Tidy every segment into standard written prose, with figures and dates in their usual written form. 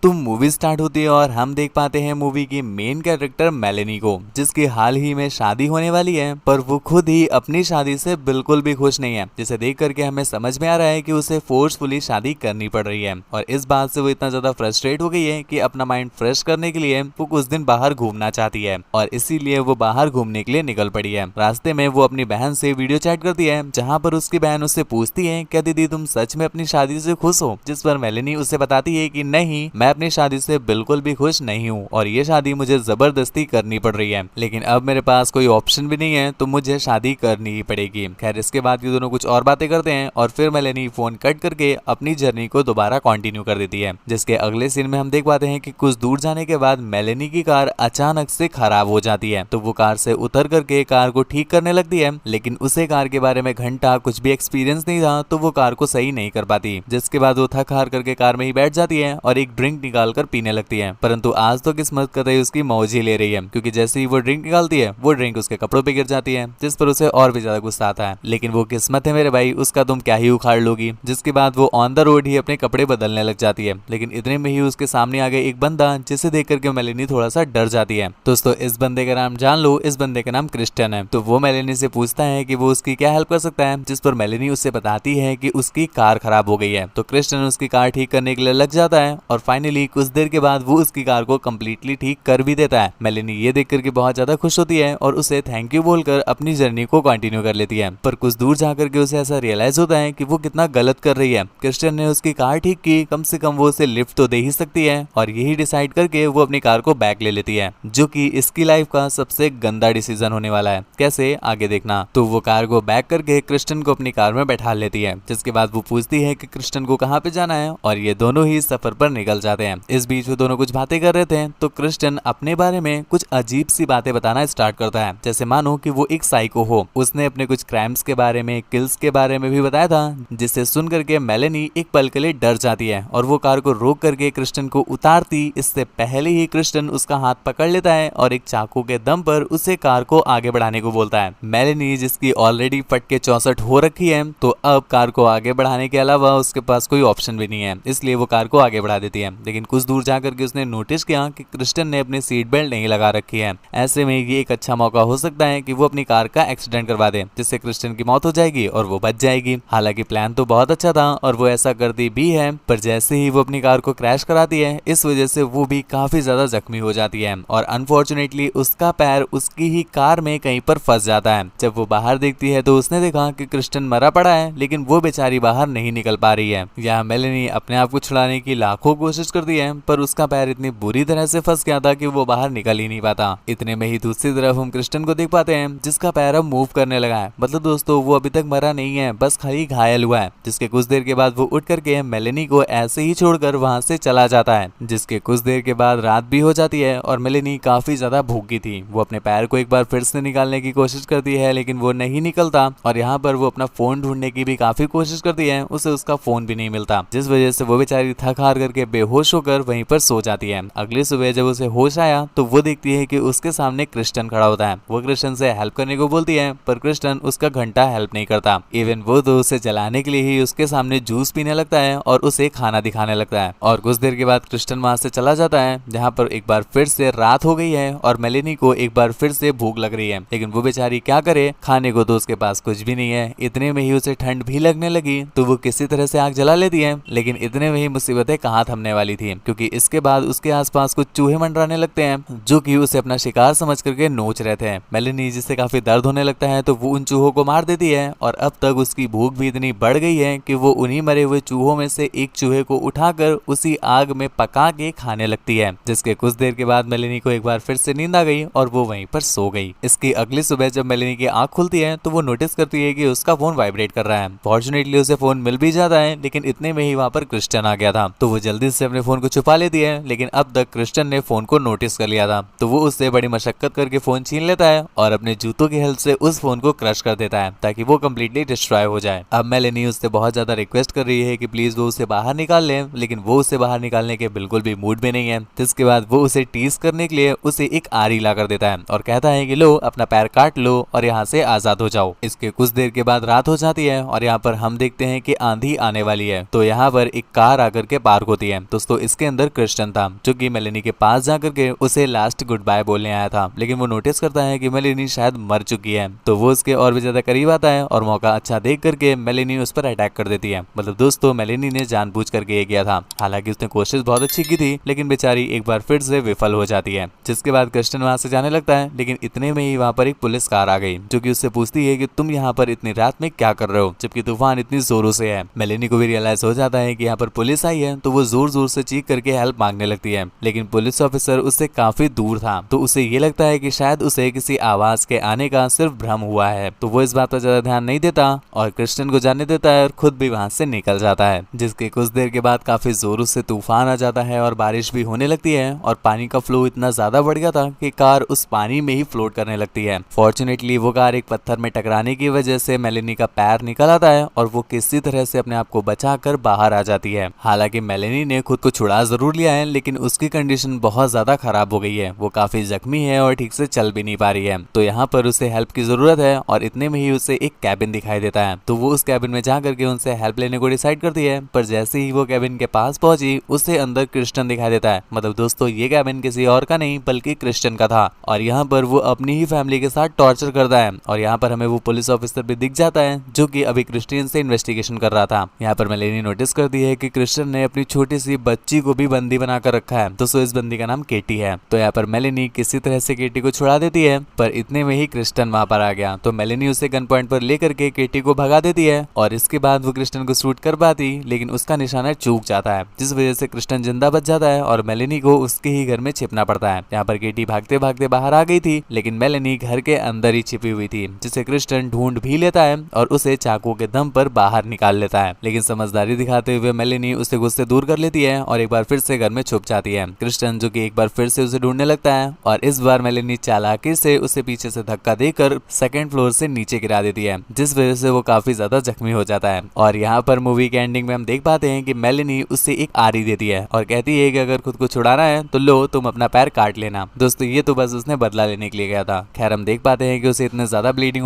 तो movie start होती है और हम देख पाते हैं मूवी की मेन कैरेक्टर मेलेनी को, जिसकी हाल ही में शादी होने वाली है, पर वो खुद ही अपनी शादी से बिल्कुल भी खुश नहीं है, जिसे देख करके हमें समझ में आ रहा है कि उसे फोर्सफुली शादी करनी पड़ रही है। और इस बात से वो इतना ज्यादा फ्रस्ट्रेट हो गई है कि अपना माइंड फ्रेश करने के लिए वो कुछ दिन बाहर घूमना चाहती है और इसीलिए वो बाहर घूमने के लिए निकल पड़ी है। रास्ते में वो अपनी बहन से वीडियो चैट करती है, जहाँ पर उसकी बहन उससे पूछती है, क्या दीदी तुम सच में अपनी शादी से खुश हो? जिस पर मेलेनी उससे बताती है कि नहीं, मैं अपनी शादी से बिल्कुल भी खुश नहीं हूँ और ये शादी मुझे जबरदस्ती करनी पड़ रही है, लेकिन अब मेरे पास कोई ऑप्शन भी नहीं है, तो मुझे शादी करनी ही पड़ेगी। खैर, इसके बाद ये दोनों कुछ और बातें करते हैं और फिर मेलेनी फोन कट करके अपनी जर्नी को दोबारा कंटिन्यू कर देती है। जिसके अगले सीन में हम देख पाते हैं कि कुछ दूर जाने के बाद मेलेनी की कार अचानक से खराब हो जाती है, तो वो कार से उतर करके कार को ठीक करने लगती है, लेकिन उसे कार के बारे में घंटा कुछ भी एक्सपीरियंस नहीं था, तो वो कार को सही नहीं कर पाती। जिसके बाद वो थक हार करके कार में ही बैठ जाती है और एक ड्रिंक निकाल कर पीने लगती है। परंतु आज तो किस्मत कतई उसकी मौज ही ले रही है, क्योंकि जैसे ही वो ड्रिंक निकालती है वो ड्रिंक उसके कपड़ों पे गिर जाती है, जिस पर उसे और भी ज्यादा गुस्सा आता है। लेकिन वो किस्मत है मेरे भाई, उसका तुम क्या ही उखाड़ लोगी। जिसके बाद वो ऑन द रोड ही अपने कपड़े बदलने लग जाती है, लेकिन इतने में ही उसके सामने आ गए एक बंदा, जिसे देख करके मेलेनी थोड़ा सा डर जाती है। दोस्तों, इस बंदे का नाम जान लो, इस बंदे का नाम क्रिस्टियन है। तो वो मेलेनी से पूछता है कि वो उसकी क्या हेल्प कर सकता है, जिस पर मेलेनी उससे बताती है कि उसकी कार खराब हो गई है। तो क्रिस्टियन उसकी कार ठीक करने के लिए लग जाता है और फाइनली कुछ देर के बाद वो उसकी कार को कंप्लीटली ठीक कर भी देता है। मेलेनी ये देख करके बहुत ज्यादा खुश होती है और उसे थैंक यू बोलकर अपनी जर्नी को कंटिन्यू कर लेती है। पर कुछ दूर जाकर के उसे ऐसा रियलाइज होता है कि वो कितना गलत कर रही है। क्रिस्टियन ने उसकी कार ठीक की, कम से कम वो उसे लिफ्ट तो दे ही सकती है, और यही डिसाइड करके वो अपनी कार को बैक ले लेती है, जो कि इसकी लाइफ का सबसे गंदा डिसीजन होने वाला है। कैसे, आगे देखना। तो वो कार को बैक करके क्रिस्टियन को अपनी कार में बैठा लेती है, जिसके बाद वो पूछती है कि क्रिस्टियन को कहाँ पे जाना है, और ये दोनों ही सफर पर निकल जाते हैं। इस बीच वो दोनों कुछ बातें कर रहे थे, तो क्रिस्टियन अपने बारे में कुछ अजीब सी बातें बताना स्टार्ट करता है, जैसे मानो कि वो एक साइको हो। उसने अपने कुछ क्राइम्स के बारे में, किल्स के बारे में भी बताया था, जिसे सुन करके मेलेनी एक पल के लिए डर जाती है और वो कार को रोक करके क्रिस्टियन को उतारती इससे पहले ही क्रिस्टियन उसका हाथ पकड़ लेता है और एक चाकू के दम पर उसे कार को आगे बढ़ाने को बोलता है। मेलेनी, जिसकी ऑलरेडी फटके 64 हो रखी है, तो अब कार को आगे बढ़ाने के अलावा उसके पास कोई ऑप्शन भी नहीं है, इसलिए वो कार को आगे बढ़ा देती है। लेकिन कुछ दूर जाकर के उसने नोटिस किया कि क्रिस्टियन ने अपनी सीट बेल्ट नहीं लगा रखी है। ऐसे में ये एक अच्छा मौका हो सकता है कि वो अपनी कार का एक्सीडेंट करवा दे, जिससे क्रिस्टियन की मौत हो जाएगी और वो बच जाएगी। हालांकि प्लान तो बहुत अच्छा था और वो ऐसा करती भी है, पर जैसे ही वो अपनी कार को क्रैश कराती है, इस वजह से वो भी काफी ज्यादा जख्मी हो जाती है और अनफॉर्चुनेटली उसका पैर उसकी ही कार में कहीं पर फंस जाता है। जब वो बाहर देखती है तो उसने देखा कि क्रिस्टियन मरा पड़ा है, लेकिन वो बेचारी बाहर नहीं निकल पा रही है। यहाँ मेलेनी अपने आप को छुड़ाने की लाखों कोशिश करती है, पर उसका पैर इतनी बुरी तरह से फंस गया था कि वो बाहर निकल ही नहीं पाता। इतने में ही दूसरी तरफ हम क्रिस्टियन को देख पाते हैं, जिसका पैर अब मूव करने लगा है। मतलब दोस्तों, वो अभी तक मरा नहीं है, बस खाली घायल हुआ है। जिसके कुछ देर के बाद वो उठ करके मेलेनी को ऐसे ही छोड़कर वहां से चला जाता है। जिसके कुछ देर के बाद रात भी हो जाती है और मेलेनी काफी ज्यादा भूखी थी। वो अपने पैर को एक बार फिर से निकालने की कोशिश करती है, लेकिन वो नहीं निकलता और यहाँ पर वो अपना फोन ढूंढने की भी काफी कोशिश करती है, उसे उसका फोन भी नहीं मिलता, जिस वजह से वो बेचारी थक हार करके बेहोश होकर वहीं पर सो जाती है। अगली सुबह जब उसे होश आया तो वो देखती है कि उसके सामने क्रिस्टियन खड़ा होता है। वो क्रिस्टियन से हेल्प करने को बोलती है, पर क्रिस्टियन उसका घंटा हेल्प नहीं करता। इवन वो तो उसे जलाने के लिए ही उसके सामने जूस पीने लगता है और उसे खाना दिखाने लगता है। और कुछ देर के बाद क्रिस्टियन वहां से चला जाता है, जहाँ पर एक बार फिर से रात हो गई है और मेलेनी को एक बार फिर से भूख लग रही है, लेकिन वो बेचारी क्या करे, खाने को तो उसके पास कुछ भी नहीं है। इतने में ही उसे ठंड भी लगने लगी, तो वो किसी तरह से आग जला लेती है, लेकिन इतने में ही मुसीबतें कहाँ थमने वाली थी, क्योंकि इसके बाद उसके आसपास कुछ चूहे मंडराने लगते हैं, जो कि उसे अपना शिकार समझ करके नोच रहे थे। मेलेनी, जिससे काफी दर्द होने लगता है, तो वो उन चूहों को मार देती है और अब तक उसकी भूख भी इतनी बढ़ गई है कि वो उन्हीं मरे हुए चूहों में से एक चूहे को उठाकर उसी आग में पका के खाने लगती है। जिसके कुछ देर के बाद मेलेनी को एक बार फिर से नींद आ गई और वो वहीं पर सो गई। इसकी अगली सुबह जब मेलेनी की आंख खुलती है तो वो नोटिस करती है कि उसका फोन वाइब्रेट कर रहा है। फॉर्चुनेटली उसे फोन मिल भी जाता है, लेकिन इतने में ही वहां पर क्रिस्टियन आ गया था, तो वो जल्दी से अपने फोन को छुपा लेती है। लेकिन अब तक क्रिस्टियन ने फोन को नोटिस कर लिया था, तो वो उससे बड़ी मशक्कत करके फोन छीन लेता है और अपने जूतों की हेल्प से उस फोन को क्रश कर देता है, ताकि वो कम्प्लीटली डिस्ट्रॉय हो जाए। अब मेलेनी उससे बहुत ज्यादा रिक्वेस्ट कर रही है कि प्लीज वो उसे बाहर निकाल ले, लेकिन वो उसे बाहर निकालने के बिल्कुल भी मूड में नहीं है। जिसके बाद वो उसे टीज करने के लिए उसे एक आरी ला कर देता है और कहता है कि लो, अपना पैर काट लो और यहाँ से आजाद हो जाओ। इसके कुछ देर के बाद रात हो जाती है और यहाँ पर हम देखते हैं कि आंधी आने वाली है, तो यहाँ पर एक कार आकर के पार्क होती है। तो दोस्तों इसके अंदर क्रिस्टन था, जो कि मेलेनी के पास जाकर के उसे लास्ट गुड बाय बोलने आया था। लेकिन वो नोटिस करता है कि मेलेनी शायद मर चुकी है, तो वो उसके और भी ज्यादा करीब आता है और मौका अच्छा देख करके मेलेनी उस पर अटैक कर देती है। मतलब दोस्तों मेलेनी ने जानबूझ करके ये किया था। हालांकि उसने कोशिश बहुत अच्छी की थी, लेकिन बेचारी एक बार फिर से विफल हो जाती है। जिसके बाद क्रिस्टन वहां से जाने लगता है, लेकिन इतने में ही वहां पर एक पुलिस कार आ गई, जो कि उससे पूछती है कि तुम यहाँ पर इतनी रात में क्या कर रहे हो, जबकि तूफान इतनी जोरों से है। मेलेनी को भी रियलाइज हो जाता है कि यहाँ पर पुलिस आई है, तो वो जोर जोर से चीख करके हेल्प मांगने लगती है। लेकिन पुलिस ऑफिसर उससे काफी दूर था, तो उसे ये लगता है कि शायद उसे किसी आवाज के आने का सिर्फ भ्रम हुआ है, तो वो इस बात पर ज्यादा ध्यान नहीं देता और क्रिस्टन को जाने देता है और खुद भी वहां से निकल जाता है। जिसके कुछ देर के बाद काफी जोरों से तूफान आ जाता है और बारिश भी होने लगती है और पानी का फ्लो इतना ज्यादा बढ़ गया था कि कार उस पानी में ही फ्लोट करने लगती है। फॉर्चुनेटली वो कार एक पत्थर में टकराने की वजह से मेलेनी का पैर निकल आता है और वो किसी तरह से अपने आप को बचाकर बाहर आ जाती है। हालांकि मेलेनी ने खुद को छुड़ा जरूर लिया है, लेकिन उसकी कंडीशन बहुत ज्यादा खराब हो गई है। वो काफी जख्मी है और ठीक से चल भी नहीं पा रही है, तो यहाँ पर उसे हेल्प की जरूरत है और इतने में ही उसे एक कैबिन दिखाई देता है। तो वो उस कैबिन में जा करके उनसे हेल्प लेने को डिसाइड करती है, पर जैसे ही वो कैबिन के पास पहुंची उसे अंदर क्रिस्टन दिखाई देता है। मतलब दोस्तों ये कैबिन किसी और का नहीं बल्कि क्रिस्टन का था और यहाँ पर वो अपनी ही फैमिली के साथ टॉर्चर करता है। और यहाँ पर हमें वो पुलिस ऑफिसर भी दिख जाता है, जो कि अभी क्रिस्टियन से इन्वेस्टिगेशन कर रहा था। यहाँ पर मेलेनी नोटिस करती है कि क्रिस्टन ने अपनी छोटी सी बच्ची को भी बंदी बनाकर रखा है। दोस्तों इस बंदी का नाम केटी है। तो यहाँ पर मेलेनी किसी तरह से केटी को छुड़ा देती है, पर इतने में ही क्रिस्टन वहां पर आ गया, तो मेलेनी उसे गन पॉइंट पर लेकर के केटी को भगा देती है और इसके बाद वो क्रिस्टन को शूट कर पाती, लेकिन उसका निशाना चूक जाता है, जिस वजह से क्रिस्टन जिंदा बच जाता है और मेलेनी को उसके ही घर में छिपना पड़ता है। यहाँ पर केटी भागते भागते बाहर आ गई थी, लेकिन मेलेनी घर के अंदर ही छिपी हुई थी, जिसे क्रिस्टन ढूंढ भी लेता है और उसे चाकू के दम पर बाहर निकाल लेता है। लेकिन समझदारी दिखाते हुए मेलेनी उसे गुस्से दूर कर लेती है और एक बार फिर से घर में छुप जाती है। क्रिस्टन जो कि एक बार फिर से उसे ढूंढने लगता है और इस बार मेलेनी चालाकी से उसे पीछे से धक्का देकर सेकंड फ्लोर से नीचे गिरा देती है, जिस वजह से वो काफी ज्यादा जख्मी हो जाता है। और यहाँ पर मूवी के एंडिंग में हम देख पाते हैं कि मेलेनी उससे एक आरी देती है और कहती है कि अगर खुद को छुड़ाना है तो लो तुम अपना पैर काट लेना। दोस्तों ये तो बस उसने बदला लेने के लिए गया था। खैर हम देख पाते हैं कि उसे इतना ज्यादा ब्लीडिंग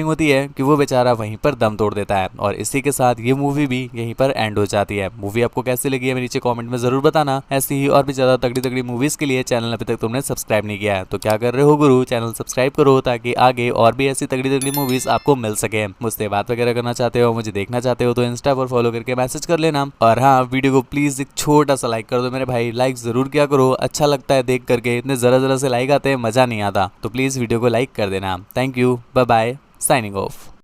होती है कि वो बेचारा वहीं पर दम तोड़ देता है और इसी के साथ ये मूवी भी यहीं पर एंड हो जाती है। मूवी आपको कैसी लगी है मेरे नीचे कमेंट में जरूर बताना। ऐसी ही और भी ज्यादा तगड़ी तगड़ी मूवीज के लिए चैनल अभी तक तुमने सब्सक्राइब नहीं किया है तो क्या कर रहे हो गुरु, चैनल सब्सक्राइब करो ताकि आगे और भी ऐसी तगड़ी तगड़ी मूवीज आपको मिल सके। मुझसे बात वगैरह करना चाहते हो, मुझे देखना चाहते हो तो इंस्टा पर फॉलो करके मैसेज कर लेना। और हाँ वीडियो को प्लीज एक छोटा सा लाइक कर दो मेरे भाई, लाइक जरूर किया करो, अच्छा लगता है देख करके। इतने जरा से लाइक आते हैं मजा नहीं आता, तो प्लीज वीडियो को लाइक कर देना। Thank you, bye bye, signing of.